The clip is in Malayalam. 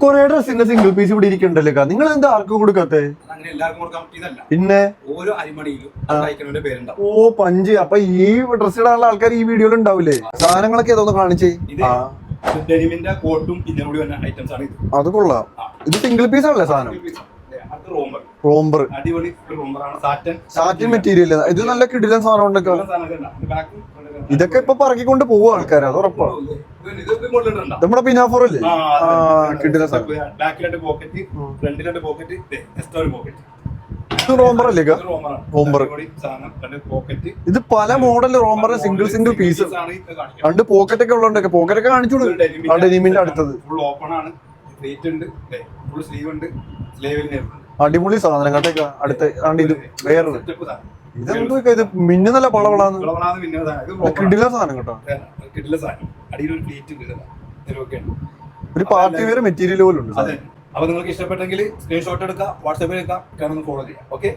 കൊറേ ഡ്രസ്സിന്റെ സിംഗിൾ പീസ് ഇവിടെ ഇരിക്കണ്ടല്ലോ. നിങ്ങൾ എന്താ ആർക്കും കൊടുക്കാത്തെ? പിന്നെ ഓ പഞ്ച്. അപ്പൊ ഈ ഡ്രസ് ഇടാനുള്ള ആൾക്കാർ ഈ വീഡിയോയിൽ ഉണ്ടാവില്ലേ? സാധനങ്ങളൊക്കെ ഏതൊന്ന് കാണിച്ചേ. അത് കൊള്ളാം. ഇത് സിംഗിൾ പീസ് ആണല്ലേ സാധനം? Romper satin material. ഇത് നല്ല കിടിലൻ സാധനം ഉണ്ടൊക്കെ. ഇതൊക്കെ ഇപ്പൊ പറക്കിക്കൊണ്ട് പോവുക ആൾക്കാർ, അത് ഉറപ്പാണ്. നമ്മുടെ പിനാഫോറല്ലേ? കിടിലൻ സാധനം. റോംബർ അല്ലേ? റോംബർ. ഇത് പല മോഡൽ റോംബർ, സിംഗിൾ പീസ്. രണ്ട് പോക്കറ്റ് ഒക്കെ ഉള്ളതുകൊണ്ടൊക്കെ പോക്കറ്റ് ഒക്കെ കാണിച്ചോളൂ. ആ ഡെനിമിന്റെ അടുത്തത് അടിപൊളി സാധനം കേട്ടേക്ക. അടുത്ത ഇത് വേറൊരു ഇതെന്തോ ഇത് മിന്നുന്നല്ല പളവളാന്ന്. കിടില സാധനം കേട്ടോ. ഒരു പാർട്ടി വെയർ മെറ്റീരിയൽ പോലും ഉണ്ട്. അപ്പൊ നിങ്ങൾക്ക് ഇഷ്ടപ്പെട്ടെങ്കിൽ സ്ക്രീൻഷോട്ട് എടുക്കാം, വാട്സാപ്പിൽ എടുക്കാം, ഫോളോ ചെയ്യാം. ഓക്കെ.